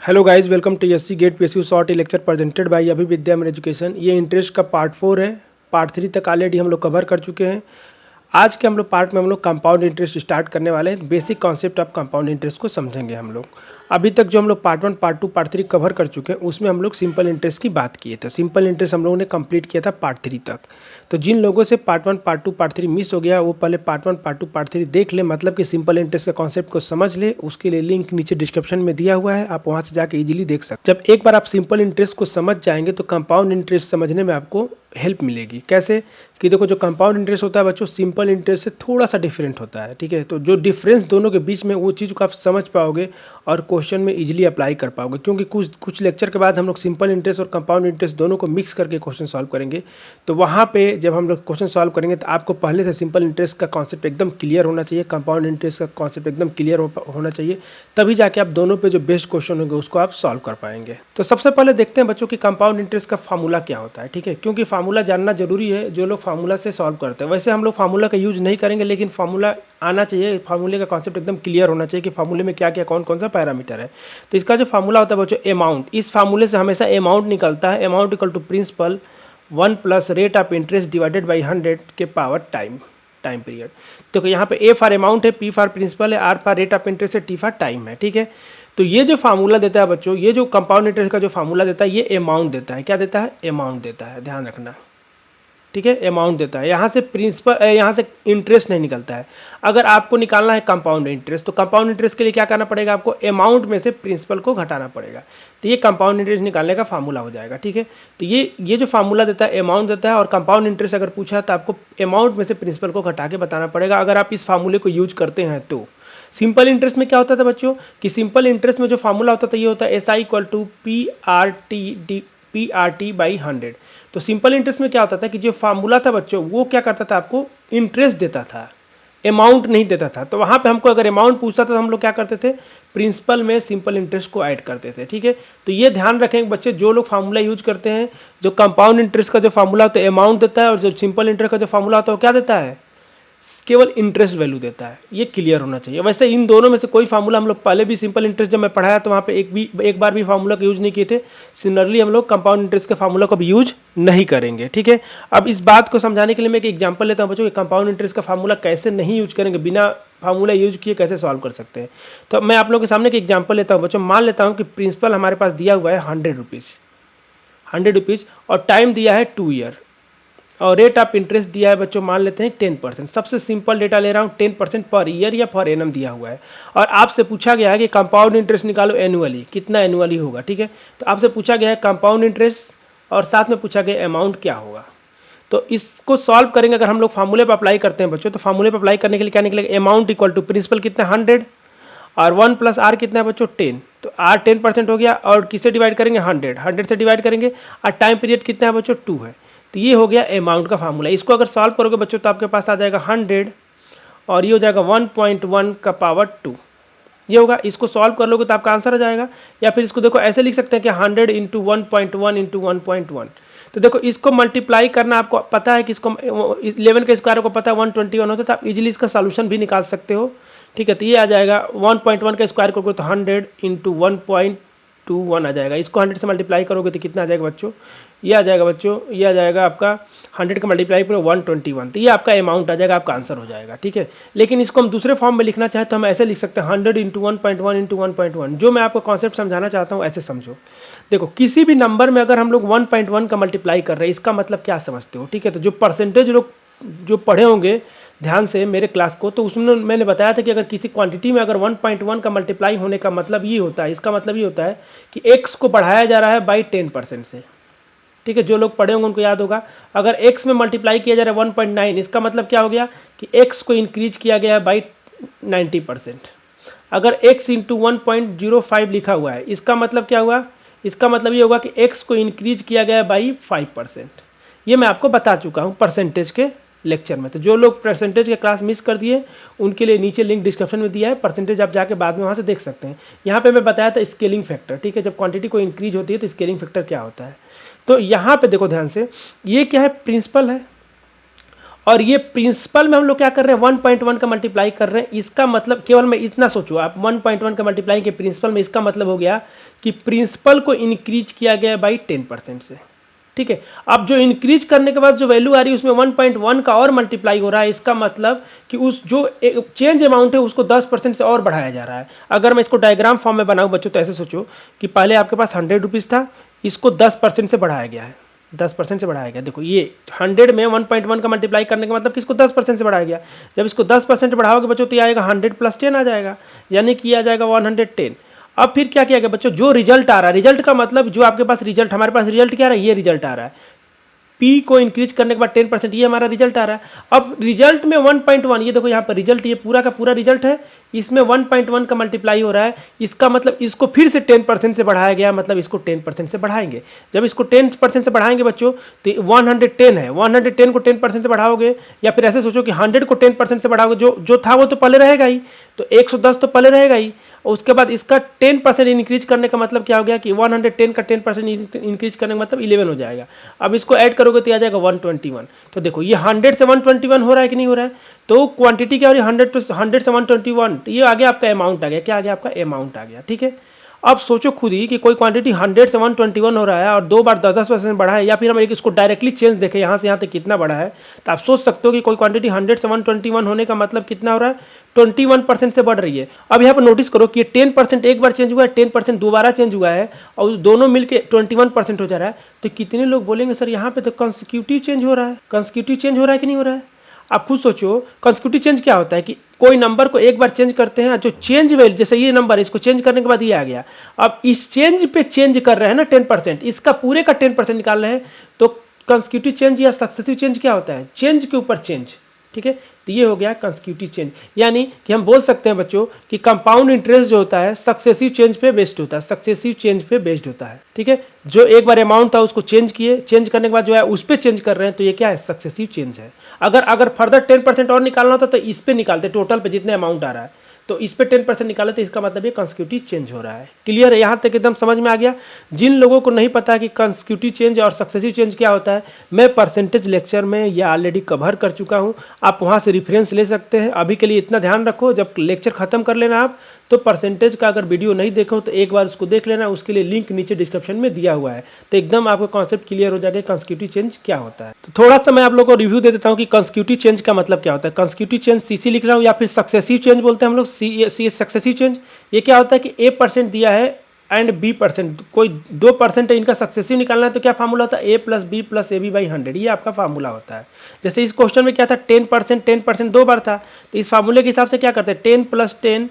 Hello guys, welcome to SC GATE PSU short lecture presented by Abhi Vidya main education. ये interest का part 4 है। Part 3 तक already हम लोग कवर कर चुके हैं। आज के हम लोग पार्ट में हम लोग कंपाउंड इंटरेस्ट स्टार्ट करने वाले हैं। Basic concept of compound interest को समझेंगे हम लोग। अभी तक जो हम लोग पार्ट 1, पार्ट 2, पार्ट 3 कवर कर चुके हैं उसमें हम लोग सिंपल इंटरेस्ट की बात किए थे। सिंपल इंटरेस्ट हम लोगों ने कंप्लीट किया था पार्ट 3 तक। तो जिन लोगों से पार्ट 1, पार्ट 2, पार्ट 3 मिस हो गया वो पहले पार्ट 1, पार्ट 2, पार्ट 3 देख ले, मतलब कि सिंपल इंटरेस्ट का कॉन्सेप्ट को समझ ले। उसके लिए लिंक नीचे डिस्क्रिप्शन में दिया हुआ है, आप वहाँ से जाके इजीली देख सकते। जब एक बार आप सिंपल इंटरेस्ट को समझ जाएंगे तो कंपाउंड इंटरेस्ट समझने में आपको हेल्प मिलेगी। कैसे कि देखो, जो कंपाउंड इंटरेस्ट होता है बच्चों, सिंपल इंटरेस्ट से थोड़ा सा डिफरेंट होता है। ठीक है, तो जो डिफरेंस दोनों के बीच में वो चीज़ को आप समझ पाओगे और क्वेश्चन में इजीली अप्लाई कर पाओगे। क्योंकि कुछ लेक्चर के बाद हम लोग सिंपल इंटरेस्ट और कंपाउंड इंटरेस्ट दोनों को मिक्स करके क्वेश्चन सॉल्व करेंगे। तो वहाँ पे जब हम लोग क्वेश्चन सॉल्व करेंगे तो आपको पहले से सिंपल इंटरेस्ट का कॉन्सेप्ट एकदम क्लियर होना चाहिए, कंपाउंड इंटरेस्ट का कॉन्सेप्ट एकदम क्लियर होना चाहिए। तभी जाके आप दोनों पे जो बेस्ट क्वेश्चन होंगे उसको आप सॉल्व कर पाएंगे। तो सबसे पहले देखते हैं बच्चों कि कंपाउंड इंटरेस्ट का फार्मूला क्या होता है। ठीक है, क्योंकि फार्मूला जानना जरूरी है जो लोग फार्मूला से सॉल्व करते हैं। वैसे हम लोग फार्मूला का यूज नहीं करेंगे, लेकिन फार्मूला आना चाहिए। फार्मूले का कॉन्सेप्ट एकदम क्लियर होना चाहिए कि फार्मूले में क्या क्या कौन कौन सा पैरामीटर है। तो इसका जो फार्मूला होता है बच्चों, अमाउंट, इस फार्मूले से हमेशा अमाउंट निकलता है। Amount equal to principal 1 plus rate of interest divided by 100 के पावर टाइम पीरियड। तो यहाँ पे ए फॉर अमाउंट है, पी फॉर प्रिंसिपल है, R for rate of interest है, टी फॉर टाइम है। ठीक है, तो ये जो फार्मूला देता है बच्चों, ये जो कंपाउंड इंटरेस्ट का जो फार्मूला देता है, ये अमाउंट देता है। क्या देता है? अमाउंट देता है, ध्यान रखना। ठीक है, अमाउंट देता है। यहाँ से प्रिंसिपल, यहाँ से इंटरेस्ट नहीं निकलता है। अगर आपको निकालना है कंपाउंड इंटरेस्ट, तो कंपाउंड इंटरेस्ट के लिए क्या करना पड़ेगा? आपको अमाउंट में से प्रिंसिपल को घटाना पड़ेगा। तो ये कंपाउंड इंटरेस्ट निकालने का फार्मूला हो जाएगा। ठीक है, तो ये जो फार्मूला देता है अमाउंट देता है, और कंपाउंड इंटरेस्ट अगर पूछा है तो आपको अमाउंट में से प्रिंसिपल को घटा के बताना पड़ेगा। अगर आप इस फार्मूले को यूज करते हैं तो सिंपल इंटरेस्ट में क्या होता था बच्चों कि सिंपल इंटरेस्ट में जो फार्मूला होता था ये होता है S I equal to P R T by 100। तो सिंपल इंटरेस्ट में क्या होता था कि जो फार्मूला था बच्चों वो क्या करता था, आपको इंटरेस्ट देता था, अमाउंट नहीं देता था। तो वहाँ पे हमको अगर अमाउंट पूछता था तो हम लोग क्या करते थे, प्रिंसिपल में सिंपल इंटरेस्ट को ऐड करते थे। ठीक है, तो ये ध्यान रखें बच्चे, जो लोग फार्मूला यूज करते हैं, जो कंपाउंड इंटरेस्ट का जो फार्मूला होता है अमाउंट देता है, और जो सिंपल इंटरेस्ट का जो फार्मूला होता है वो क्या देता है, केवल इंटरेस्ट वैल्यू देता है। ये क्लियर होना चाहिए। वैसे इन दोनों में से कोई फार्मूला, हम लोग पहले भी सिंपल इंटरेस्ट जब मैं पढ़ाया तो वहाँ पे एक बार भी फार्मूला का यूज नहीं किए थे। सिमिलरली हम लोग कंपाउंड इंटरेस्ट के फार्मूला का भी यूज नहीं करेंगे। ठीक है, अब इस बात को समझाने के लिए मैं एक एग्जाम्पल लेता हूँ बच्चों कि कंपाउंड इंटरेस्ट का फार्मूला कैसे नहीं यूज करेंगे, बिना फार्मूला यूज किए कैसे सॉल्व कर सकते हैं। तो मैं आप लोगों के सामने एक एग्जाम्पल लेता हूँ बच्चों। मान लेता हूँ कि प्रिंसिपल हमारे पास दिया हुआ है 100 रुपीज़ और टाइम दिया है 2 ईयर, और रेट ऑफ इंटरेस्ट दिया है बच्चों, मान लेते हैं 10%। सबसे सिंपल डेटा ले रहा हूँ, 10% पर ईयर या पर एनम दिया हुआ है। और आपसे पूछा गया है कि कंपाउंड इंटरेस्ट निकालो एनुअली, कितना एनुअली होगा। ठीक है, तो आपसे पूछा गया है कंपाउंड इंटरेस्ट और साथ में पूछा गया अमाउंट क्या होगा। तो इसको सॉल्व करेंगे। अगर हम लोग फार्मूले पर अप्लाई करते हैं बच्चों, तो फार्मूले पर अप्लाई करने के लिए क्या निकलेगा, अमाउंट इक्वल टू प्रिंसिपल कितना 100 और 1 प्लस आर कितना है बच्चों 10। तो आर 10% हो गया, और किससे डिवाइड करेंगे 100 से डिवाइड करेंगे, और टाइम पीरियड कितना है बच्चों 2 है। तो ये हो गया अमाउंट का फार्मूला। इसको अगर सॉल्व करोगे बच्चों तो आपके पास आ जाएगा 100 और ये हो जाएगा 1.1 का पावर 2, ये होगा। इसको सॉल्व कर लोगे तो आपका आंसर आ जाएगा। या फिर इसको देखो ऐसे लिख सकते हैं कि 100 इंटू 1.1 इंटू 1.1। तो देखो इसको मल्टीप्लाई करना आपको पता है कि इसको 11 का स्क्वायर को पता है 121 होता है, तो आप इजीली इसका सॉल्यूशन भी निकाल सकते हो। ठीक है, तो ये आ जाएगा 1.1 का स्क्वायर करोगे तो 100 इंटू 1.21 आ जाएगा। इसको 100 से मल्टीप्लाई करोगे तो कितना आ जाएगा बच्चों, ये आ जाएगा बच्चों, ये आ जाएगा आपका 100 का मल्टीप्लाई करो 121। तो ये आपका अमाउंट आ जाएगा, आपका आंसर हो जाएगा। ठीक है, लेकिन इसको हम दूसरे फॉर्म में लिखना चाहें तो हम ऐसे लिख सकते हैं 100 इंटू 1.1 इंटू 1.1। जो मैं आपको कॉन्सेप्ट समझाना चाहता हूँ ऐसे समझो। देखो किसी भी नंबर में अगर हम लोग 1.1 का मल्टीप्लाई कर रहे हैं, इसका मतलब क्या समझते हो। ठीक है, तो जो परसेंटेज लोग जो पढ़े होंगे ध्यान से मेरे क्लास को, तो उसमें मैंने बताया था कि अगर किसी क्वांटिटी में अगर 1.1 का मल्टीप्लाई होने का मतलब ये होता है, इसका मतलब ये होता है कि x को बढ़ाया जा रहा है बाई 10% से। ठीक है, जो लोग पढ़े होंगे उनको याद होगा। अगर x में मल्टीप्लाई किया जा रहा है 1.9, इसका मतलब क्या हो गया कि x को इंक्रीज किया गया है बाई 90%। अगर x इंटू 1.05 लिखा हुआ है, इसका मतलब क्या हुआ, इसका मतलब ये होगा कि x को इंक्रीज किया गया है बाई 5%। ये मैं आपको बता चुका हूँ परसेंटेज के लेक्चर में। तो जो लोग परसेंटेज के क्लास मिस कर दिए उनके लिए नीचे लिंक डिस्क्रिप्शन में दिया है, परसेंटेज आप जाके बाद में वहाँ से देख सकते हैं। यहाँ पे मैं बताया था स्केलिंग फैक्टर। ठीक है, जब क्वांटिटी को इंक्रीज होती है तो स्केलिंग फैक्टर क्या होता है। तो यहाँ पे देखो ध्यान से, ये क्या है, प्रिंसिपल है और ये प्रिंसिपल में हम लोग क्या कर रहे हैं 1.1 का मल्टीप्लाई कर रहे हैं। इसका मतलब केवल मैं इतना सोचो आप 1.1 का मल्टीप्लाई के प्रिंसिपल में, इसका मतलब हो गया कि प्रिंसिपल को इंक्रीज किया गया बाई 10% से। ठीक है, अब जो इंक्रीज करने के बाद जो वैल्यू आ रही है उसमें 1.1 का और मल्टीप्लाई हो रहा है। इसका मतलब कि उस जो चेंज अमाउंट है उसको 10% से और बढ़ाया जा रहा है। अगर मैं इसको डायग्राम फॉर्म में बनाऊं बच्चों तो ऐसे सोचो कि पहले आपके पास 100 रुपीज़ था, इसको 10% से बढ़ाया गया है, 10% से बढ़ाया गया। देखो ये 100 में 1.1 का मल्टीप्लाई करने का मतलब कि इसको 10% से बढ़ाया गया। जब इसको 10% बढ़ाओगे बच्चों तो ये आएगा 100 + 10 आ जाएगा, यानी कि आ जाएगा 110। अब फिर क्या किया गया बच्चों, जो रिजल्ट आ रहा है, रिजल्ट का मतलब जो आपके पास रिजल्ट, हमारे पास रिजल्ट क्या आ रहा है, ये रिजल्ट आ रहा है। P को इंक्रीज करने के बाद 10%, ये हमारा रिजल्ट आ रहा है। अब रिजल्ट में 1.1, ये देखो यहाँ पर रिजल्ट, ये पूरा का पूरा रिजल्ट है, इसमें 1.1 का मल्टीप्लाई हो रहा है। इसका मतलब इसको फिर से 10% से बढ़ाया गया, मतलब इसको 10% से बढ़ाएंगे। जब इसको 10% से बढ़ाएंगे बच्चों तो 110 है, 110 को 10% से बढ़ाओगे, या फिर ऐसे सोचो कि 100 को 10% से बढ़ाओगे, जो था वो तो पहले रहेगा ही, तो 110 तो पहले रहेगा ही। और उसके बाद इसका 10% इंक्रीज करने का मतलब क्या हो गया कि 110 का 10% इंक्रीज करने का मतलब 11 हो जाएगा। अब इसको ऐड करोगे तो आ जाएगा 121। तो देखो ये 100 से 121 हो रहा है कि नहीं हो रहा है, तो क्वांटिटी क्या हो रही है 100 से 121, तो ये आ गया आपका अमाउंट आ गया। क्या आ गया आपका अमाउंट आ गया। ठीक है, अब सोचो खुद ही कि कोई क्वांटिटी 100 से 121 हो रहा है और 2 बार 10% बढ़ा है, या फिर हम एक इसको डायरेक्टली चेंज देखें यहाँ से यहाँ तक कितना बढ़ा है, तो आप सोच सकते हो कि कोई क्वांटिटी 100 से 121 होने का मतलब कितना हो रहा है, 21% से बढ़ रही है। अब यहाँ पर नोटिस करो कि 10% एक बार चेंज हुआ है, 10% दोबारा चेंज हुआ है, और दोनों मिलकर 21% हो जा रहा है। तो कितने लोग बोलेंगे सर यहाँ पे तो कंसेक्यूटिव चेंज हो रहा है, कंसेक्यूटिव चेंज हो रहा है कि नहीं हो रहा है। आप खुद सोचो कंसेक्यूटिव चेंज क्या होता है कि कोई नंबर को एक बार चेंज करते हैं, जो चेंज वैल्यू, जैसे ये नंबर है, इसको चेंज करने के बाद ये आ गया, अब इस चेंज पे चेंज कर रहे हैं ना 10%, इसका पूरे का 10% निकाल रहे हैं, तो कंसेक्यूटिव चेंज या सक्सेसिव चेंज क्या होता है, चेंज के ऊपर चेंज। ठीक है, तो ये हो गया कंसेक्यूटिव चेंज। यानी कि हम बोल सकते हैं बच्चों कि कंपाउंड इंटरेस्ट जो होता है सक्सेसिव चेंज पे बेस्ड होता है, सक्सेसिव चेंज पे बेस्ड होता है। ठीक है, जो एक बार अमाउंट था उसको चेंज किए, चेंज करने के बाद जो है उस पर चेंज कर रहे हैं, तो ये क्या है, सक्सेसिव चेंज है। अगर फर्दर 10% और निकालना होता तो इस पे निकालते, टोटल पे जितने अमाउंट आ रहा है, तो इस पे 10% निकाले, तो इसका मतलब ये कंसेक्यूटिव चेंज हो रहा है। क्लियर है, यहाँ तक एकदम समझ में आ गया। जिन लोगों को नहीं पता कि कंसेक्यूटिव चेंज और सक्सेसिव चेंज क्या होता है, मैं परसेंटेज लेक्चर में ये ऑलरेडी कवर कर चुका हूँ, आप वहाँ से रेफरेंस ले सकते हैं। अभी के लिए इतना ध्यान रखो, जब लेक्चर खत्म कर लेना आप, तो परसेंटेज का अगर वीडियो नहीं देखो तो एक बार उसको देख लेना, उसके लिए लिंक नीचे डिस्क्रिप्शन में दिया हुआ है, तो एकदम आपको कॉन्सेप्ट क्लियर हो जाएगा कंसेक्यूटिव चेंज क्या होता है। तो थोड़ा सा मैं आप लोगों को रिव्यू दे देता हूँ कि कंसेक्यूटिव चेंज का मतलब क्या होता है। कंसेक्यूटिव चेंज सीसी लिख रहा हूँ, या फिर सक्सेसिव चेंज बोलते हैं हम लोग, सी सक्सेसिव चेंज। ये क्या होता है कि A% दिया है एंड B%, कोई 2% है, इनका सक्सेसिव निकालना है, तो क्या फार्मूला होता है, A + B + AB/100, ये आपका फार्मूला होता है। जैसे इस क्वेश्चन में क्या था, 10% 2 बार था, तो इस फार्मूले के हिसाब से क्या करते हैं, 10 + 10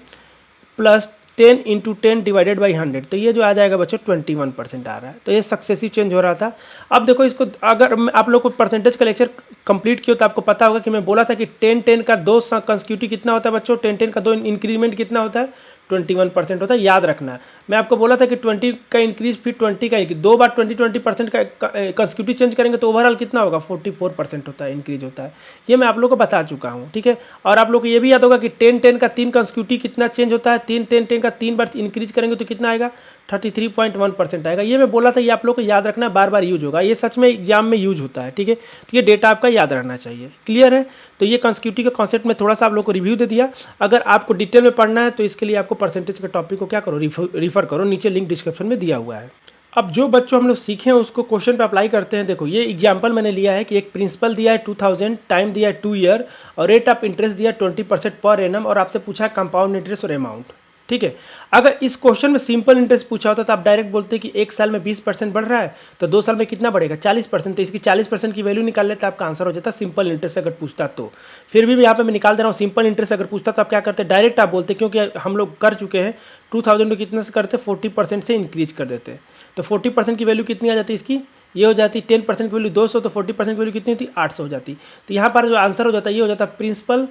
+ 10 × 10 डिवाइडेड बाई 100, तो ये जो आ जाएगा बच्चों 21% आ रहा है। तो ये सक्सेसिव चेंज हो रहा था। अब देखो इसको, अगर आप लोग को परसेंटेज का लेक्चर कंप्लीट किया तो आपको पता होगा कि मैं बोला था कि 10 का 2 कंसेक्यूटिव कितना होता है बच्चों, 10 का 2 इंक्रीमेंट कितना होता है, 21% होता है। याद रखना है, मैं आपको बोला था कि 20 का इंक्रीज फिर 20 का इंक्रीज, 2 बार 20% का कंसेक्यूटिव चेंज करेंगे तो ओवरऑल कितना होगा, 44% होता है, इंक्रीज होता है। ये मैं आप लोग को बता चुका हूँ। ठीक है, और आप लोग को ये भी याद होगा कि 10 का 3 कंसेक्यूटिव कितना चेंज होता है, 10 का 3 बार इंक्रीज करेंगे तो कितना आएगा, 33.1% आएगा। ये मैं बोला था, ये आप लोग को याद रखना, बार बार यूज होगा, ये सच में एग्जाम में यूज होता है। ठीक है, तो ये डेटा आपका याद रहना चाहिए। क्लियर है, तो ये कंसेक्यूटिव का कॉन्सेप्ट में थोड़ा सा आप लोग को रिव्यू दे दिया। अगर आपको डिटेल में पढ़ना है तो इसके लिए आपको परसेंटेज के टॉपिक को क्या करो, रिफर करो, नीचे लिंक डिस्क्रिप्शन में दिया हुआ है। अब जो बच्चों हम लोग सीखे हैं उसको क्वेश्चन पे अप्लाई करते हैं। देखो ये एग्जांपल मैंने लिया है कि एक प्रिंसिपल दिया है 2000, टाइम दिया है 2 ईयर, और रेट ऑफ इंटरेस्ट दिया 20% पर एनम, और आपसे पूछा है कंपाउंड इंटरेस्ट और अमाउंट। ठीक है, अगर इस क्वेश्चन में सिंपल इंटरेस्ट पूछा होता तो आप डायरेक्ट बोलते कि 1 साल में 20% बढ़ रहा है, तो 2 साल में कितना बढ़ेगा, 40%, तो इसकी 40% की वैल्यू निकाल लेते, आपका आंसर हो जाता सिंपल इंटरेस्ट। अगर पूछता तो फिर भी यहाँ पे मैं निकाल दे रहा हूँ, सिंपल इंटरेस्ट अगर पूछता तो आप क्या करते, डायरेक्ट आप बोलते, क्योंकि हम लोग कर चुके हैं 2000 को कितने से करते, 40% से इंक्रीज कर देते, तो 40% की वैल्यू कितनी आ जाती है इसकी, ये हो जाती 10% की वैल्यू 200, तो 40% की वैल्यू कितनी होती, 800 हो जाती। तो यहाँ पर जो आंसर हो जाता है ये हो जाता प्रिंसिपल,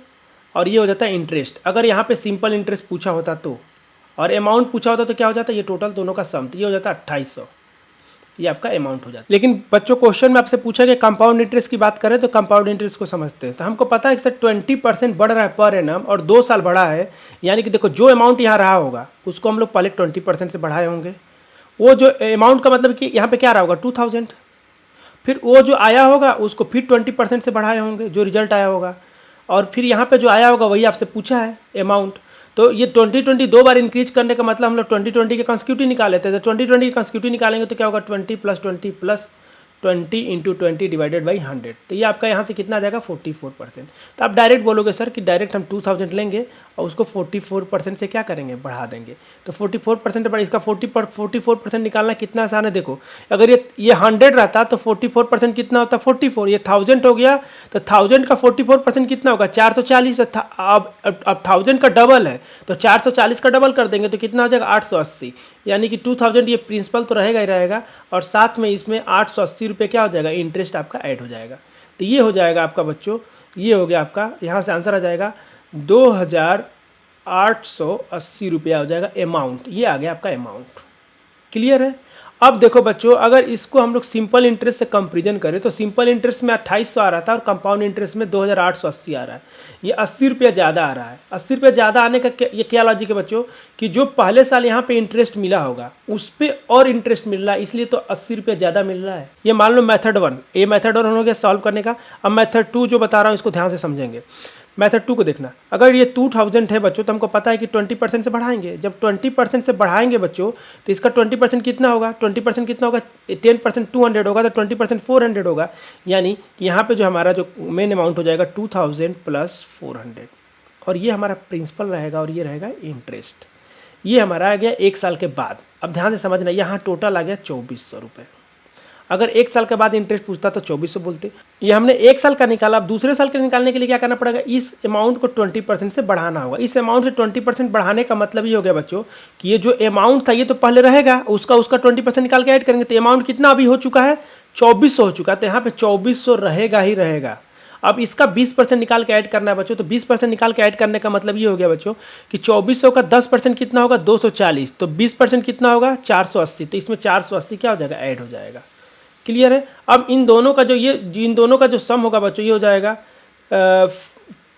और ये हो जाता है इंटरेस्ट। अगर यहाँ पे सिंपल इंटरेस्ट पूछा होता तो, और अमाउंट पूछा होता तो क्या हो जाता है, ये टोटल दोनों का सम, तो ये हो जाता है 2800, ये आपका अमाउंट हो जाता है। लेकिन बच्चों क्वेश्चन में आपसे पूछा कि कंपाउंड इंटरेस्ट की बात करें तो कंपाउंड इंटरेस्ट को समझते हैं, तो हमको पता है कि सर 20% बढ़ रहा है पर एनम और 2 साल बढ़ा है, यानी कि देखो जो अमाउंट यहाँ रहा होगा उसको हम लोग पहले 20% से बढ़ाए होंगे। वो जो अमाउंट का मतलब कि यहाँ पे क्या रहा होगा 2000, फिर वो जो आया होगा उसको फिर 20% से बढ़ाए होंगे जो रिजल्ट आया होगा, और फिर यहाँ पे जो आया होगा वही आपसे पूछा है अमाउंट। तो ये 2020 दो बार इंक्रीज करने का मतलब हम लोग 2020 के कंसेक्यूटिव निकाल लेते हैं। तो 2020 के कंसेक्यूटिव निकालेंगे तो क्या होगा 20 इंटू 20 डिवाइडेड बाई 100। तो ये आपका यहाँ से कितना आ जाएगा 44%। तो आप डायरेक्ट बोलोगे सर कि डायरेक्ट हम 2000 लेंगे और उसको 44% से क्या करेंगे, बढ़ा देंगे। तो 44% पर इसका 44% निकालना कितना आसान है। देखो अगर ये 100 रहता तो 44% कितना होता 44, ये 1000 हो गया तो 1000 का 44% कितना होगा 440। अब 1000 का डबल है तो 440 का डबल कर देंगे तो कितना हो जाएगा 880, यानी कि 2000 ये प्रिंसिपल तो रहेगा ही रहेगा और साथ में इसमें 880 रुपये क्या हो जाएगा इंटरेस्ट आपका ऐड हो जाएगा। तो ये हो जाएगा आपका बच्चों, ये हो गया आपका, यहाँ से आंसर आ जाएगा 2880 रुपया हो जाएगा अमाउंट। ये आ गया आपका अमाउंट। क्लियर है। अब देखो बच्चों अगर इसको हम लोग सिंपल इंटरेस्ट से कंपेरिजन करें तो सिंपल इंटरेस्ट में 2800 आ रहा था और कंपाउंड इंटरेस्ट में 2880 आ रहा है। ये 80 रुपया ज़्यादा आ रहा है। 80 रुपया ज़्यादा आने का ये क्या लॉजिक है बच्चों कि जो पहले साल यहाँ पे इंटरेस्ट मिला होगा उस पर और इंटरेस्ट मिल रहा है, इसलिए तो 80 रुपया ज़्यादा मिल रहा है। ये मान लो मेथड 1, ये मेथड 1 हो गया सॉल्व करने का। अब मेथड 2 जो बता रहा हूँ इसको ध्यान से समझेंगे। मेथड 2 को देखना, अगर ये 2000 है बच्चों तो हमको पता है कि 20% से बढ़ाएंगे। जब 20% से बढ़ाएंगे बच्चों तो इसका 20% कितना होगा, 20% कितना होगा 10% 200 होगा तो 20% 400 होगा, यानी कि यहाँ पे जो हमारा जो मेन अमाउंट हो जाएगा 2000 प्लस 400 और ये हमारा प्रिंसिपल रहेगा और ये रहेगा इंटरेस्ट। ये हमारा आ गया 1 साल के बाद। अब ध्यान से समझना, यहाँ टोटल आ गया 2400 रुपये। अगर 1 साल के बाद इंटरेस्ट पूछता तो 2400 बोलते। ये हमने 1 साल का निकाला। अब दूसरे साल के निकालने के लिए क्या करना पड़ेगा, इस अमाउंट को 20% से बढ़ाना होगा। इस अमाउंट से 20% बढ़ाने का मतलब ये हो गया बच्चों कि ये जो अमाउंट था ये तो पहले रहेगा, उसका 20% निकाल के ऐड करेंगे तो अमाउंट कितना अभी हो चुका है 2400 हो चुका है। तो यहाँ पे 2400 रहेगा ही रहेगा। अब इसका 20% निकाल के ऐड करना है बच्चों। तो 20% निकाल के ऐड करने का मतलब ये हो गया बच्चों कि 2400 का 10% कितना होगा 240, तो 20% कितना होगा 480। तो इसमें 480 क्या हो जाएगा ऐड हो जाएगा। क्लियर है। अब इन दोनों का जो सम होगा बच्चों ये हो जाएगा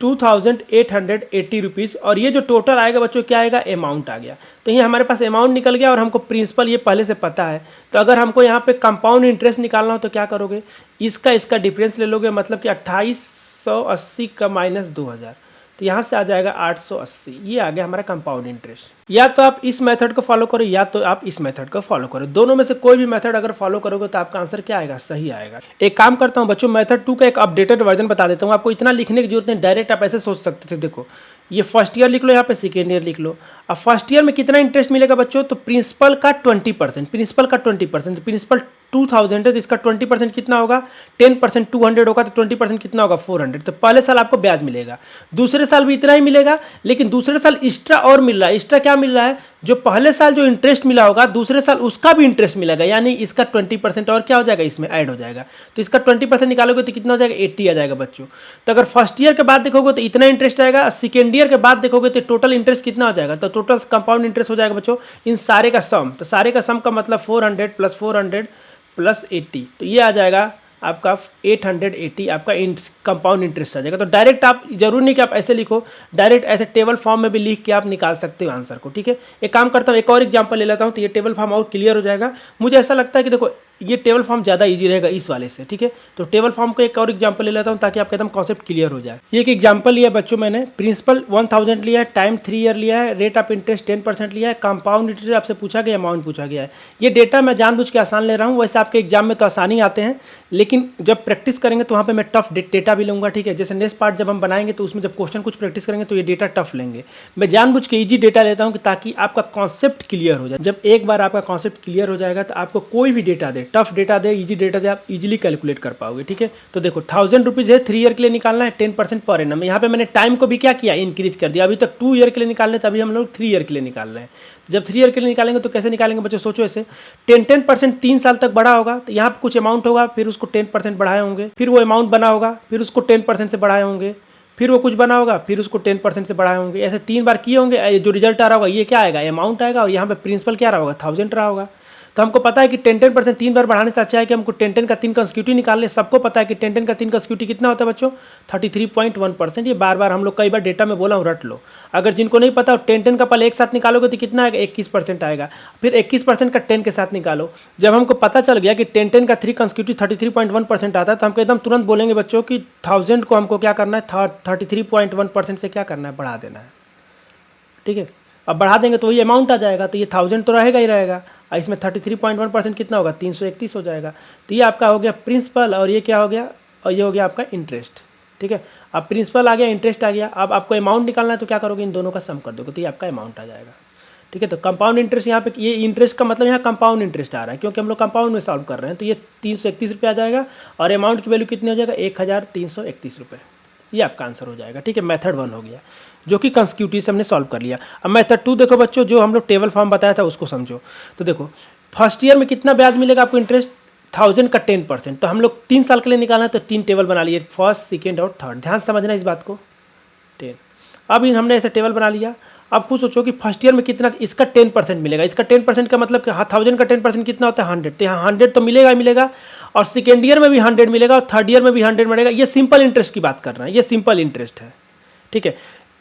2880 रुपीज़ और ये जो टोटल आएगा बच्चों क्या आएगा अमाउंट आ गया। तो ये हमारे पास अमाउंट निकल गया और हमको प्रिंसिपल ये पहले से पता है। तो अगर हमको यहाँ पे कंपाउंड इंटरेस्ट निकालना हो तो क्या करोगे, इसका डिफरेंस ले लोगे, मतलब कि 2880 का माइनस 2000, तो यहाँ से आ जाएगा 880। ये आ गया हमारा कंपाउंड इंटरेस्ट। या तो आप इस मेथड को फॉलो करो या तो आप इस मेथड को फॉलो करो, दोनों में से कोई भी मेथड अगर फॉलो करोगे तो आपका आंसर क्या आएगा सही आएगा। एक काम करता हूँ बच्चों, मेथड 2 का एक अपडेटेड वर्जन बता देता हूँ। आपको इतना लिखने की जरूरत नहीं, डायरेक्ट आप ऐसे सोच सकते थे। देखो ये फर्स्ट ईयर लिख लो, यहाँ पे सेकेंड ईयर लिख लो। अब फर्स्ट ईयर में कितना इंटरेस्ट मिलेगा बच्चों, तो प्रिंसिपल का 20%, प्रिंसिपल 2000 है तो इसका 20% कितना होगा 10% 200 होगा तो 20% कितना होगा 400। तो पहले साल आपको ब्याज मिलेगा, दूसरे साल भी इतना ही मिलेगा, लेकिन दूसरे साल एक्स्ट्रा और मिल रहा है। एक्स्ट्रा क्या मिल रहा है, जो पहले साल जो इंटरेस्ट मिला होगा दूसरे साल उसका भी इंटरेस्ट मिलेगा, यानी इसका 20% और क्या हो जाएगा इसमें ऐड हो जाएगा। तो इसका 20% निकालोगे तो कितना हो जाएगा 80 आ जाएगा बच्चों। तो अगर फर्स्ट ईयर के बाद देखोगे तो इतना इंटरेस्ट आएगा, सेकेंड ईयर के बाद देखोगे तो टोटल इंटरेस्ट कितना हो जाएगा, तो टोटल कंपाउंड इंटरेस्ट हो जाएगा बच्चों इन सारे का सम। तो सारे का सम का मतलब 400 प्लस 400 प्लस 80, तो ये आ जाएगा आपका 880 आपका कंपाउंड इंटरेस्ट आ जाएगा। तो डायरेक्ट आप जरूर नहीं कि आप ऐसे लिखो, डायरेक्ट ऐसे टेबल फॉर्म में भी लिख के आप निकाल सकते हो आंसर को। ठीक है, एक काम करता हूँ, एक और एग्जांपल ले लेता हूँ तो ये टेबल फॉर्म और क्लियर हो जाएगा। मुझे ऐसा लगता है कि देखो ये टेबल फॉर्म ज़्यादा इजी रहेगा इस वाले से। ठीक है, तो टेबल फॉर्म का एक और एग्जांपल ले लेता हूँ ताकि आपका एकदम कॉन्सेप्ट क्लियर हो जाए। ये एक एग्जांपल लिया बच्चों मैंने, प्रिंसिपल 1000 लिया है, टाइम 3 ईयर लिया है, रेट ऑफ इंटरेस्ट 10% लिया है, कंपाउंड इंटरेस्ट आपसे पूछा गया, अमाउंट पूछा गया है। ये डेटा मैं जानबूझ के आसान ले रहा हूँ, वैसे आपके एग्जाम में तो आसानी आते हैं, लेकिन जब प्रैक्टिस करेंगे तो वहाँ पे मैं टफ डेटा भी लूँगा। ठीक है, जैसे नेक्स्ट पार्ट जब हम बनाएंगे तो उसमें जब क्वेश्चन कुछ प्रैक्टिस करेंगे तो ये डेटा टफ लेंगे। मैं जानबूझ के इजी डेटा लेता हूँ ताकि आपका कॉन्सेप्ट क्लियर हो जाए। जब एक बार आपका कॉन्सेप्ट क्लियर हो जाएगा तो आपको कोई भी डेटा दे, टफ डेटा दे, इजी डेटा दे, आप इजीली कैलकुलेट कर पाओगे। ठीक है, तो देखो 1000 रुपीज़ है, 3 ईयर के लिए निकालना है, 10% पर एनम। यहाँ पे मैंने टाइम को भी क्या किया इंक्रीज कर दिया। अभी तक 2 ईयर के लिए निकालने, तभी हम लोग 3 ईयर के लिए निकाल रहे हैं। जब 3 ईयर के लिए निकालेंगे तो कैसे निकालेंगे बच्चों, सोचो ऐसे 10% 3 साल तक बढ़ा होगा तो यहाँ पे कुछ अमाउंट होगा, फिर उसको 10% बढ़ाए होंगे, फिर वो अमाउंट बना होगा, फिर उसको 10% से बढ़ाए होंगे, फिर वो कुछ बना होगा, फिर उसको 10% से बढ़ाए होंगे। ऐसे 3 बार किए होंगे, जो रिजल्ट आ रहा होगा ये क्या आएगा अमाउंट आएगा, और यहाँ पे प्रिंसिपल क्या रहा होगा 1000 रहा होगा। तो हमको पता है कि 10-10% 3 बार बढ़ाने से अच्छा है कि हमको 10-10 का 3 कंसेक्यूटिव निकाल ले। सबको पता है कि 10-10 का 3 कंसेक्यूटिव कितना होता है बच्चों, 33.1%। ये बार बार हम लोग कई बार डेटा में बोला हूँ, रट लो। अगर जिनको नहीं पता 10-10 का पहले एक साथ निकालोगे तो कितना आएगा, 21% आएगा। फिर 21% का 10 के साथ निकालो। जब हमको पता चल गया कि 10-10 का 3 कंसेक्यूटिव 33.1% आता है, तो हमको एकदम तुरंत बोलेंगे बच्चों कि 1000 को हमको क्या करना है, 33.1% से क्या करना है, बढ़ा देना है। ठीक है, अब बढ़ा देंगे तो वही अमाउंट आ जाएगा, तो ये 1000 तो रहेगा ही रहेगा, और इसमें 33.1% कितना होगा, 331 हो जाएगा। तो ये आपका हो गया प्रिंसिपल, और ये क्या हो गया, और ये हो गया आपका इंटरेस्ट। ठीक है, अब प्रिंसिपल आ गया, इंटरेस्ट आ गया। अब आपको अमाउंट निकालना है तो क्या करोगे, इन दोनों का सम कर दोगे, तो ये आपका अमाउंट आ जाएगा। ठीक है, तो कंपाउंड इंटरेस्ट यहाँ पे, ये इंटरेस्ट का मतलब यहाँ कंपाउंड इंटरेस्ट आ रहा है, क्योंकि हम लोग कंपाउंड में सॉल्व कर रहे हैं। तो ये 331 रुपये आ जाएगा, और अमाउंट की वैल्यू कितनी हो जाएगा, 1331 रुपये। ये आपका आंसर हो जाएगा। ठीक है, मेथड 1 हो गया, जो कि कंसेक्यूटिव से हमने सॉल्व कर लिया। अब मेथड 2 देखो बच्चों, जो हम लोग टेबल फॉर्म बताया था उसको समझो। तो देखो फर्स्ट ईयर में कितना ब्याज मिलेगा आपको इंटरेस्ट, 1000 का 10%। तो हम लोग 3 साल के लिए निकालना है, तो 3 टेबल बना लिए, फर्स्ट, सेकेंड और थर्ड। ध्यान समझना इस बात को, 10। अब हमने ऐसे टेबल बना लिया। अब खुद सोचो कि फर्स्ट ईयर में कितना इसका 10% मिलेगा। इसका 10% का मतलब कि 1000 का 10% कितना होता है, 100। तो यहाँ 100 तो मिलेगा ही मिलेगा, और सेकेंड ईयर में भी 100 मिलेगा, और थर्ड ईयर में भी 100 मिलेगा। ये सिंपल इंटरेस्ट की बात कर रहे हैं, ये सिंपल इंटरेस्ट है। ठीक है,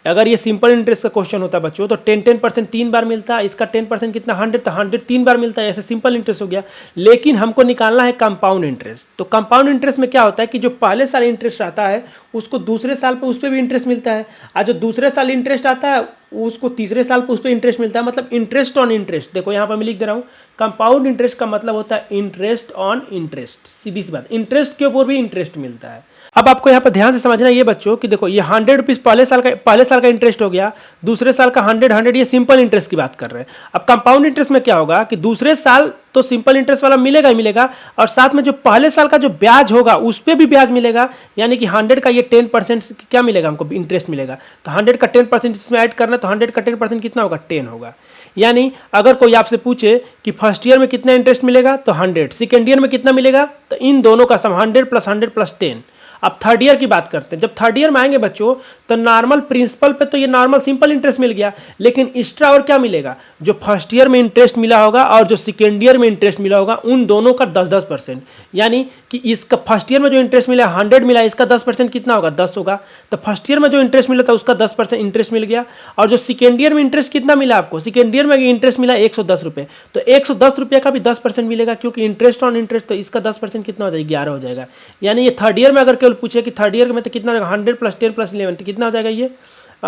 अगर ये सिंपल इंटरेस्ट का क्वेश्चन होता बच्चों तो 10% 3 बार मिलता है, इसका 10% कितना 100, तो 100 3 बार मिलता है, ऐसे सिंपल इंटरेस्ट हो गया। लेकिन हमको निकालना है कंपाउंड इंटरेस्ट। तो कंपाउंड इंटरेस्ट में क्या होता है कि जो पहले साल इंटरेस्ट आता है उसको दूसरे साल पे उस पर भी इंटरेस्ट मिलता है, और जो दूसरे साल इंटरेस्ट आता है उसको तीसरे साल पे उस पर इंटरेस्ट मिलता है। मतलब इंटरेस्ट ऑन इंटरेस्ट। देखो यहाँ पर मैं लिख दे रहा हूँ, कंपाउंड इंटरेस्ट का मतलब होता है इंटरेस्ट ऑन इंटरेस्ट। सीधी सी बात, इंटरेस्ट के ऊपर भी इंटरेस्ट मिलता है। अब आपको यहाँ पर ध्यान से समझना ये बच्चों कि देखो ये 100 रुपीज़ पहले साल का इंटरेस्ट हो गया, दूसरे साल का 100, ये सिंपल इंटरेस्ट की बात कर रहे हैं। अब कंपाउंड इंटरेस्ट में क्या होगा कि दूसरे साल तो सिंपल इंटरेस्ट वाला मिलेगा ही मिलेगा, और साथ में जो पहले साल का जो ब्याज होगा उस पर भी ब्याज मिलेगा। यानी कि 100 का ये 10% क्या मिलेगा हमको, इंटरेस्ट मिलेगा। तो 100 का 10% इसमें ऐड करना, तो 100 का 10% कितना होगा, 10 होगा। यानी अगर कोई आपसे पूछे कि फर्स्ट ईयर में कितना इंटरेस्ट मिलेगा, तो 100, सेकेंड ईयर में कितना मिलेगा, तो इन दोनों का सम 100 प्लस 10। अब थर्ड ईयर की बात करते हैं। जब थर्ड ईयर में आएंगे बच्चों तो नॉर्मल प्रिंसिपल पे तो ये नॉर्मल सिंपल इंटरेस्ट मिल गया, लेकिन एक्स्ट्रा और क्या मिलेगा, जो फर्स्ट ईयर में इंटरेस्ट मिला होगा और जो सेकेंड ईयर में इंटरेस्ट मिला होगा उन दोनों का 10-10%। यानी कि इसका फर्स्ट ईयर में जो इंटरेस्ट मिला 100 मिला, इसका 10% कितना होगा, 10 होगा। तो फर्स्ट ईयर में जो इंटरेस्ट मिला था उसका 10% इंटरेस्ट मिल गया, और जो सेकेंड ईयर में इंटरेस्ट कितना मिला आपको, सेकेंड ईयर में इंटरेस्ट मिला 110 रुपये, तो 110 रुपये का भी 10% मिलेगा, क्योंकि इंटरेस्ट ऑन इंटरेस्ट, तो इसका 10% कितना हो जाएगा, 11 हो जाएगा। यानी ये थर्ड ईयर में अगर केवल पूछे कि थर्ड ईयर में तो कितना हो जाएगा, 100 प्लस 10 प्लस 11, तो कितना हो जाएगा, ये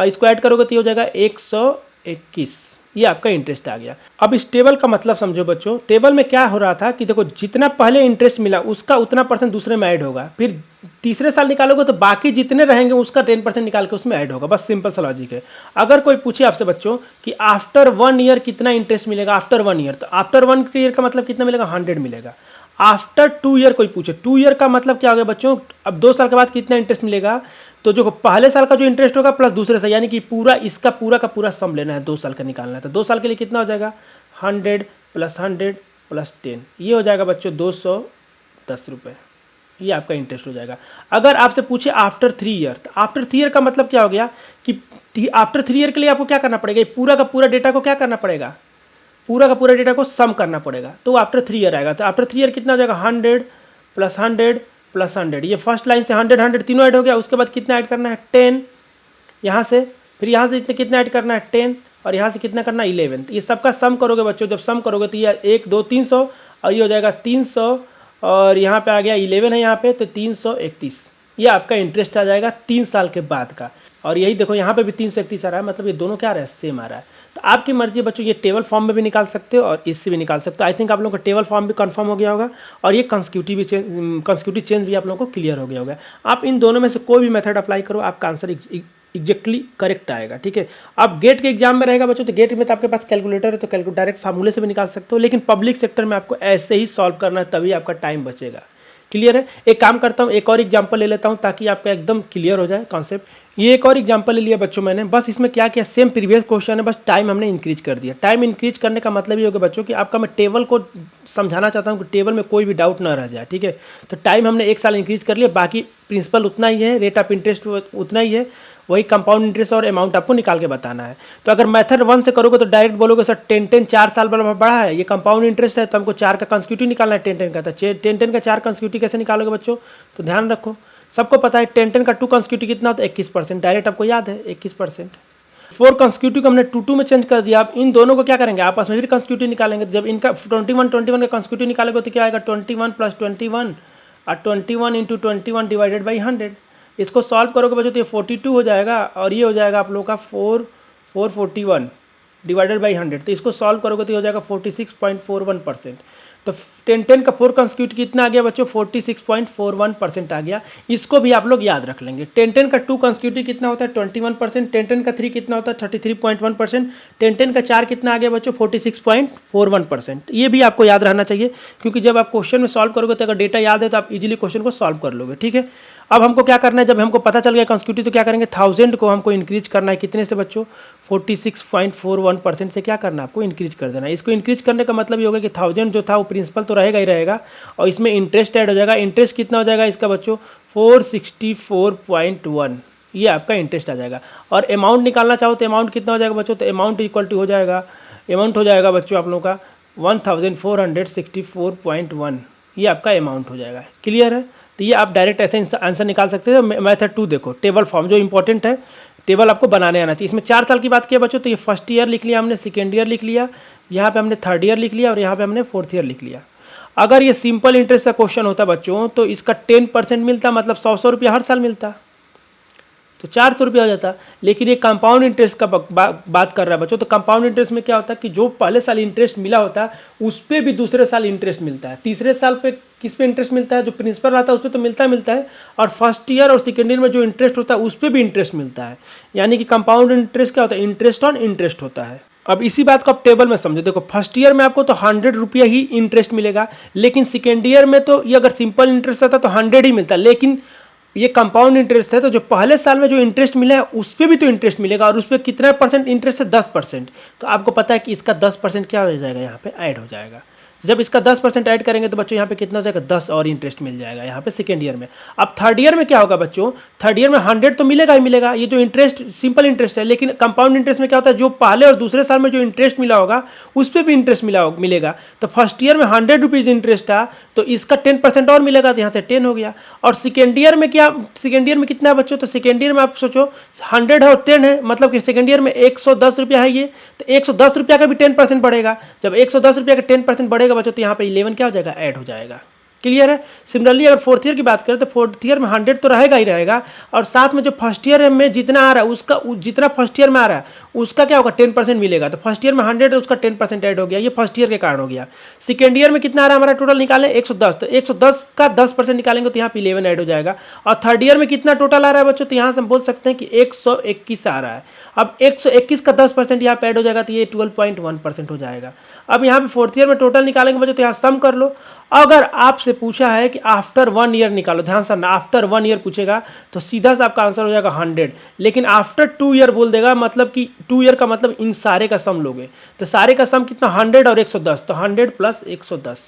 इसको ऐड करोगे तो ये हो जाएगा 121। ये आपका इंटरेस्ट आ गया। अब इस टेबल का मतलब समझो बच्चों, टेबल में क्या हो रहा था कि देखो जितना पहले इंटरेस्ट मिला उसका उतना परसेंट दूसरे में ऐड होगा, फिर तीसरे साल निकालोगे तो बाकी जितने रहेंगे उसका 10% निकाल के उसमें ऐड होगा। बस सिंपल सा लॉजिक है। अगर कोई पूछे आपसे बच्चों कि आफ्टर 1 ईयर कितना इंटरेस्ट मिलेगा, आफ्टर 1 ईयर, तो आफ्टर 1 ईयर का मतलब कितना मिलेगा, 100 मिलेगा। आफ्टर 2 ईयर कोई पूछे, 2 ईयर का मतलब क्या हो गया बच्चों, अब 2 साल के बाद कितना इंटरेस्ट मिलेगा, तो जो पहले साल का जो इंटरेस्ट होगा प्लस दूसरे साल, यानी कि पूरा इसका पूरा का पूरा सम लेना है, 2 साल का निकालना है। तो 2 साल के लिए कितना हो जाएगा, 100 प्लस 100 प्लस 10, ये हो जाएगा बच्चों 210 रुपये। ये आपका इंटरेस्ट हो जाएगा। अगर आपसे पूछे आफ्टर 3 ईयर, तो आफ्टर 3 ईयर का मतलब क्या हो गया कि आफ्टर 3 ईयर के लिए आपको क्या करना पड़ेगा, पूरा का पूरा डेटा को क्या करना पड़ेगा, पूरा का पूरा डेटा को सम करना पड़ेगा, तो आफ्टर 3 ईयर आएगा। तो आफ्टर 3 ईयर कितना हो जाएगा, 100 प्लस 100 प्लस 100, ये फर्स्ट लाइन से 100 तीनों ऐड हो गया। उसके बाद कितना ऐड करना है, 10 यहाँ से, फिर यहाँ से कितना ऐड करना है, 10, और यहाँ से कितना करना है, 11। तो ये सबका सम करोगे बच्चों, जब सम करोगे तो ये 1 2 300, और ये हो जाएगा 300, और यहाँ पे आ गया 11 है यहाँ पे, तो 331। ये आपका इंटरेस्ट आ जाएगा 3 साल के बाद का। और यही देखो यहाँ पे भी 331 आ रहा है, मतलब ये दोनों क्या आ रहा है, सेम आ रहा है। तो आपकी मर्जी बच्चों, ये टेबल फॉर्म में भी निकाल सकते हो और इससे भी निकाल सकते हो। आई थिंक आप लोगों का टेबल फॉर्म भी कंफर्म हो गया होगा, और ये कंसेक्यूटिव चेंज भी आप लोगों को क्लियर हो गया होगा। आप इन दोनों में से कोई भी मेथड अप्लाई करो, आपका आंसर एग्जैक्टली करेक्ट आएगा। ठीक है, अब गेट के एग्जाम में रहेगा बच्चों, तो गेट में तो आपके पास कैलकुलेटर है, तो डायरेक्ट फार्मूले से भी निकाल सकते हो, लेकिन पब्लिक सेक्टर में आपको ऐसे ही सॉल्व करना है, तभी आपका टाइम बचेगा। क्लियर है। एक काम करता हूँ, एक और एग्जाम्पल ले लेता हूँ ताकि आपका एकदम क्लियर हो जाए कॉन्सेप्ट। ये एक और एग्जांपल ले लिया बच्चों मैंने, बस इसमें क्या किया, सेम प्रीवियस क्वेश्चन है, बस टाइम हमने इंक्रीज कर दिया। टाइम इंक्रीज करने का मतलब ये होगा बच्चों कि आपका मैं टेबल को समझाना चाहता हूँ कि टेबल में कोई भी डाउट ना रह जाए, ठीक है। तो टाइम हमने 1 साल इंक्रीज कर लिया, बाकी प्रिंसिपल उतना ही है, रेट ऑफ इंटरेस्ट उतना ही है, वही कंपाउंड इंटरेस्ट और अमाउंट आपको निकाल के बताना है। तो अगर मेथड 1 से करोगे तो डायरेक्ट बोलोगे सर 10-10 4 साल बढ़ा है, ये कंपाउंड इंटरेस्ट है, तो हमको 4 का कंसेक्यूटिव निकालना है 10-10 का। तो 10-10 का 4 कंसेक्यूटिव कैसे निकालोगे बच्चों, तो ध्यान रखो, सबको पता है 10-10 का 2 कंसेक्यूटिव कितना होता है 21%, डायरेक्ट आपको याद है 21%। 4 कंसेक्यूटिव को हमने 2-2 में चेंज कर दिया। अब इन दोनों को क्या करेंगे, आपस में फिर कंसेक्यूटिव निकालेंगे। जब इनका 21 का कंसेक्यूटिव निकालेंगे तो क्या आएगा 21 + 21 और 21 × 21 डिवाइडेड बाई 100। इसको सॉल्व करोगे बच्चों तो ये 42 हो जाएगा और ये हो जाएगा आप लोगों का 441 डिवाइडेड बाई 100। तो इसको सॉल्व करोगे तो ये हो जाएगा 46.41%। तो 10-10 का 4 कंसेक्यूटिव कितना आ गया बच्चों, 46.41% आ गया। इसको भी आप लोग याद रख लेंगे। 10-10 का 2 कंसेक्यूटिव कितना होता है 21%, 10-10 का 3 कितना होता है 33.1%, 10-10 का 4 कितना आ गया बच्चों 46.41%। ये भी आपको याद रहना चाहिए, क्योंकि जब आप क्वेश्चन में सॉल्व करोगे तो अगर डेटा याद है तो आप इजीली क्वेश्चन को सॉल्व कर लोगे, ठीक है। अब हमको क्या करना है, जब हमको पता चल गया कंसेक्यूटिव तो क्या करेंगे, 1000 को हमको इंक्रीज करना है कितने से बच्चों, 46.41% से क्या करना है आपको इंक्रीज कर देना है। इसको इंक्रीज करने का मतलब ये होगा कि 1000 जो था वो प्रिंसिपल तो रहेगा ही रहेगा और इसमें इंटरेस्ट ऐड हो जाएगा। इंटरेस्ट कितना हो जाएगा इसका बच्चों 464.1, ये आपका इंटरेस्ट आ जाएगा। और अमाउंट निकालना चाहो तो अमाउंट कितना हो जाएगा बच्चों, तो अमाउंट इक्वल टू हो जाएगा, अमाउंट हो जाएगा बच्चों आप लोगों का 1464.1, ये आपका अमाउंट हो जाएगा। क्लियर है। तो ये आप डायरेक्ट ऐसे आंसर निकाल सकते हैं। मेथड 2 देखो, टेबल फॉर्म जो इंपॉर्टेंट है, टेबल आपको बनाने आना चाहिए। इसमें 4 साल की बात किया बच्चों, तो ये फर्स्ट ईयर लिख लिया हमने, सेकेंड ईयर लिख लिया, यहाँ पे हमने थर्ड ईयर लिख लिया और यहाँ पे हमने फोर्थ ईयर लिख लिया। अगर ये सिंपल इंटरेस्ट का क्वेश्चन होता बच्चों तो इसका 10% मिलता, मतलब 100 रुपया हर साल मिलता, तो 400 रुपया हो जाता। लेकिन ये कंपाउंड इंटरेस्ट का बात कर रहा है बच्चों। तो कंपाउंड इंटरेस्ट में क्या होता है कि जो पहले साल इंटरेस्ट मिला होता है उस पर भी दूसरे साल इंटरेस्ट मिलता है। तीसरे साल पे किस पे इंटरेस्ट मिलता है, जो प्रिंसिपल आता है उस पर तो मिलता है, और फर्स्ट ईयर और सेकेंड ईयर में जो इंटरेस्ट होता है उस पर भी इंटरेस्ट मिलता है। यानी कि कंपाउंड इंटरेस्ट क्या होता है, इंटरेस्ट ऑन इंटरेस्ट होता है। अब इसी बात को आप टेबल में समझो। देखो फर्स्ट ईयर में आपको तो 100 रुपया ही इंटरेस्ट मिलेगा, लेकिन सेकेंड ईयर में तो ये अगर सिंपल इंटरेस्ट आता तो 100 ही मिलता, लेकिन ये कंपाउंड इंटरेस्ट है तो जो पहले साल में जो इंटरेस्ट मिला है उस पर भी तो इंटरेस्ट मिलेगा, और उस पर कितना परसेंट इंटरेस्ट है 10%। तो आपको पता है कि इसका 10% क्या हो जाएगा, यहाँ पे ऐड हो जाएगा। जब इसका 10% ऐड करेंगे तो बच्चों यहाँ पे कितना हो जाएगा 10 और इंटरेस्ट मिल जाएगा यहाँ पे सेकेंड ईयर में। अब थर्ड ईयर में क्या होगा बच्चों, थर्ड ईयर में 100 तो मिलेगा ही मिलेगा, ये जो इंटरेस्ट सिंपल इंटरेस्ट है। लेकिन कंपाउंड इंटरेस्ट में क्या होता है, जो पहले और दूसरे साल में जो इंटरेस्ट मिला होगा उस पर भी इंटरेस्ट मिलेगा। तो फर्स्ट ईयर में 100 रुपीज़ इंटरेस्ट था तो इसका 10% और मिलेगा, तो यहाँ से 10 हो गया। और सेकेंड ईयर में क्या, सेकेंड ईयर में कितना है बच्चों, तो सेकेंड ईयर में आप सोचो 100 है और 10 है, मतलब कि सेकेंड ईयर में 110 रुपया है ये, तो 110 रुपया का भी 10% बढ़ेगा। जब 110 रुपया का 10% बढ़ेगा बच्चों तो यहाँ पे 11 क्या हो जाएगा, ऐड हो जाएगा। क्लियर है। सिमिलरली अगर फोर्थ ईयर की बात करें तो फोर्थ ईयर में 100 तो रहेगा ही रहेगा, और साथ में जो फर्स्ट ईयर में जितना आ रहा है उसका जितना फर्स्ट ईयर में आ रहा है उसका क्या होगा 10% मिलेगा। तो फर्स्ट ईयर में 100 है उसका 10% ऐड हो गया, ये फर्स्ट ईयर के कारण हो गया। सेकेंड ईयर में कितना आ रहा है हमारा टोटल निकालें 110, तो 110 का 10% निकालेंगे तो यहाँ पे 11 ऐड हो जाएगा। और थर्ड ईयर में कितना टोटल आ रहा है बच्चों, तो यहाँ से हम बोल सकते हैं कि 121 आ रहा है। अब 121 का 10% यहाँ पे ऐड हो जाएगा तो ये 12.1% हो जाएगा। अब यहाँ पे फोर्थ ईयर में टोटल निकालेंगे बच्चों तो यहाँ सम कर लो। अगर आपसे पूछा है कि आफ्टर 1 ईयर निकालो, ध्यान से, आफ्टर 1 ईयर पूछेगा तो सीधा सा आपका आंसर हो जाएगा 100। लेकिन आफ्टर 2 ईयर बोल देगा, मतलब कि 2 ईयर का मतलब इन सारे का सम लोगे, तो सारे का सम कितना 100 और 110, तो 100 + 110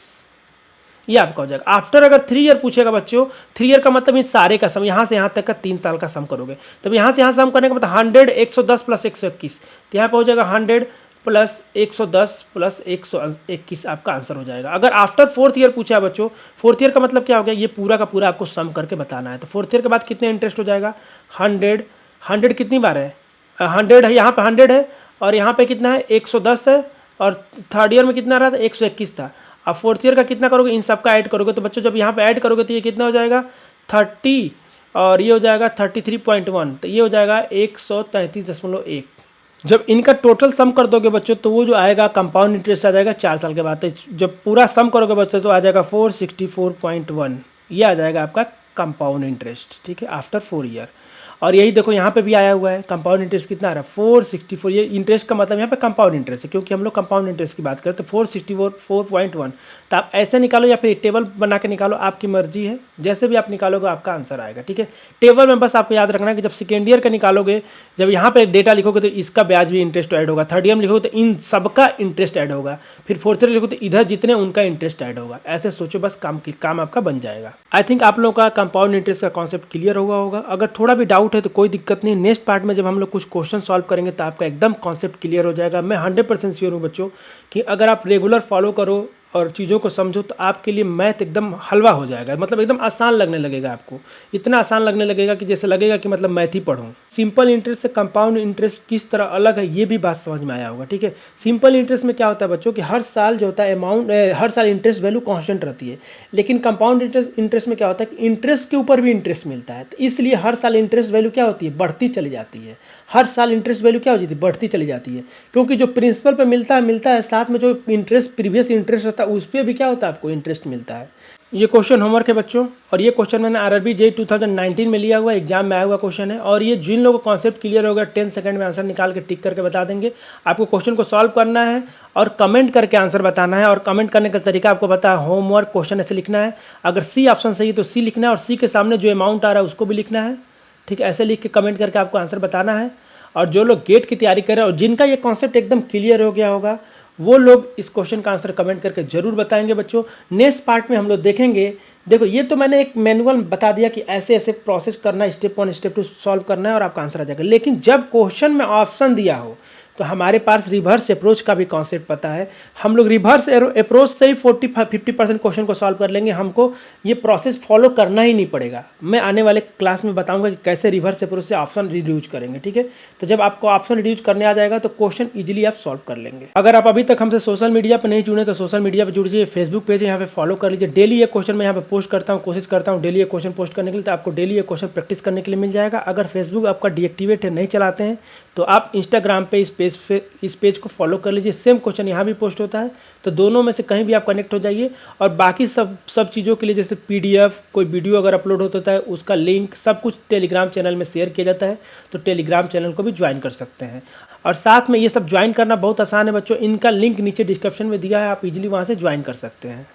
ये आपका हो जाएगा। आफ्टर अगर 3 ईयर पूछेगा बच्चों, 3 ईयर का मतलब इन सारे का सम, यहाँ से यहाँ तक का 3 साल का सम करोगे, तब यहाँ से यहाँ सम करने का मतलब 100 110 + 121, तो यहाँ पर हो जाएगा 100 + 110 + 121 आपका आंसर हो जाएगा। अगर आफ्टर फोर्थ ईयर पूछा है बच्चों, फोर्थ ईयर का मतलब क्या हो गया, ये पूरा का पूरा आपको सम करके बताना है। तो फोर्थ ईयर के बाद कितने इंटरेस्ट हो जाएगा 100 कितनी बार है 100 है, यहाँ पे 100 है और यहाँ पे कितना है 110 है, और थर्ड ईयर में कितना रहा था 121 था। अब फोर्थ ईयर का कितना करोगे, इन सब का ऐड करोगे, तो बच्चों जब यहाँ पे ऐड करोगे तो ये कितना हो जाएगा 30 और ये हो जाएगा 33.1, तो ये हो जाएगा 133.1। जब इनका टोटल सम कर दोगे बच्चों तो वो जो आएगा कंपाउंड इंटरेस्ट आ जाएगा 4 साल के बाद। तो जब पूरा सम करोगे बच्चों तो आ जाएगा 464.1, ये आ जाएगा आपका कंपाउंड इंटरेस्ट, ठीक है, आफ्टर 4 ईयर। और यही देखो यहाँ पे भी आया हुआ है, कंपाउंड इंटरेस्ट कितना आ रहा है 464। ये इंटरेस्ट का मतलब यहाँ पे कंपाउंड इंटरेस्ट है, क्योंकि हम लोग कंपाउंड इंटरेस्ट की बात करें तो 464 4.1। तो आप ऐसे निकालो या फिर टेबल बना के निकालो, आपकी मर्जी है, जैसे भी आप निकालोगे आपका आंसर आएगा। ठीक है, टेबल में बस आपको याद रखना है कि जब सेकेंड ईयर का निकालोगे, जब यहाँ पे डेटा लिखोगे तो इसका ब्याज भी इंटरेस्ट ऐड होगा, थर्ड ईयर में लिखोगे तो इन सबका इंटरेस्ट ऐड होगा, फिर फोर्थ ईयर लिखोगे तो इधर जितने उनका इंटरेस्ट ऐड होगा। ऐसे सोचो, बस काम आपका बन जाएगा। आई थिंक आप लोगों का कंपाउंड इंटरेस्ट का कॉन्सेप्ट क्लियर होगा। अगर थोड़ा भी डाउट है तो कोई दिक्कत नहीं, नेक्स्ट पार्ट में जब हम लोग कुछ क्वेश्चन सॉल्व करेंगे तो आपका एकदम कॉन्सेप्ट क्लियर हो जाएगा। मैं 100% श्योर हूँ बच्चों कि अगर आप रेगुलर फॉलो करो और चीज़ों को समझो तो आपके लिए मैथ एकदम हलवा हो जाएगा, मतलब एकदम आसान लगने लगेगा आपको, इतना आसान लगने लगेगा कि जैसे लगेगा कि मतलब मैथ ही पढ़ूँ। सिंपल इंटरेस्ट से कंपाउंड इंटरेस्ट किस तरह अलग है ये भी बात समझ में आया होगा। ठीक है, सिंपल इंटरेस्ट में क्या होता है बच्चों कि हर साल जो होता है अमाउंट, हर साल इंटरेस्ट वैल्यू कांस्टेंट रहती है, लेकिन कंपाउंड इंटरेस्ट में क्या होता है कि इंटरेस्ट के ऊपर भी इंटरेस्ट मिलता है, तो इसलिए हर साल इंटरेस्ट वैल्यू क्या होती है, बढ़ती चली जाती है। हर साल इंटरेस्ट वैल्यू क्या हो जाती है, बढ़ती चली जाती है, क्योंकि जो प्रिंसिपल पे मिलता है साथ में जो इंटरेस्ट प्रीवियस इंटरेस्ट रहता है उस पर भी क्या होता है, आपको इंटरेस्ट मिलता है। ये क्वेश्चन होमवर्क है बच्चों, और ये क्वेश्चन मैंने आरआरबी जेईई 2019 में लिया हुआ, एग्जाम में आया हुआ क्वेश्चन है। और ये जिन लोगों को कॉन्सेप्ट क्लियर होगा 10 सेकंड में आंसर निकाल के टिक करके बता देंगे। आपको क्वेश्चन को सॉल्व करना है और कमेंट करके आंसर बताना है, और कमेंट करने का तरीका आपको पता है, होमवर्क क्वेश्चन ऐसे लिखना है, अगर सी ऑप्शन सही है तो सी लिखना है, और सी के सामने जो अमाउंट आ रहा है उसको भी लिखना है। ठीक है, ऐसे लिख के कमेंट करके आपको आंसर बताना है। और जो लोग गेट की तैयारी कर रहे हैं और जिनका ये कॉन्सेप्ट एकदम क्लियर हो गया होगा, वो लोग इस क्वेश्चन का आंसर कमेंट करके जरूर बताएंगे बच्चों। नेक्स्ट पार्ट में हम लोग देखेंगे, देखो ये तो मैंने एक मैनुअल बता दिया कि ऐसे ऐसे प्रोसेस करना है, स्टेप 1 स्टेप 2 सॉल्व करना है और आपका आंसर आ जाएगा। लेकिन जब क्वेश्चन में ऑप्शन दिया हो तो हमारे पास रिवर्स अप्रोच का भी कॉन्सेप्ट पता है, हम लोग रिवर्स अप्रोच से ही 40-50% क्वेश्चन को सॉल्व कर लेंगे। हमको ये प्रोसेस फॉलो करना ही नहीं पड़ेगा। मैं आने वाले क्लास में बताऊंगा कि कैसे रिवर्स अप्रोच से ऑप्शन रिड्यूज करेंगे। ठीक है, तो जब आपको ऑप्शन रिड्यूज करने आ जाएगा तो क्वेश्चन इजीली आप सॉल्व कर लेंगे। अगर आप अभी तक हमसे सोशल मीडिया पर नहीं जुड़े तो सोशल मीडिया पर जुड़ जाइए, फेसबुक पेज है यहाँ पे फॉलो कर लीजिए। डेली ये क्वेश्चन मैं यहाँ पे पोस्ट करता हूँ, कोशिश करता हूँ डेली ये क्वेश्चन पोस्ट करने के लिए, तो आपको डेली ये क्वेश्चन प्रैक्टिस करने के लिए मिल जाएगा। अगर फेसबुक आपका डीएक्टिवेट है, नहीं चलाते हैं, तो आप इंस्टाग्राम पे इस पेज को फॉलो कर लीजिए। सेम क्वेश्चन यहाँ भी पोस्ट होता है, तो दोनों में से कहीं भी आप कनेक्ट हो जाइए। और बाकी सब चीज़ों के लिए, जैसे पीडीएफ, कोई वीडियो अगर अपलोड होता है उसका लिंक, सब कुछ टेलीग्राम चैनल में शेयर किया जाता है, तो टेलीग्राम चैनल को भी ज्वाइन कर सकते हैं। और साथ में ये सब ज्वाइन करना बहुत आसान है बच्चों, इनका लिंक नीचे डिस्क्रिप्शन में दिया है, आप इजीली वहाँ से ज्वाइन कर सकते हैं।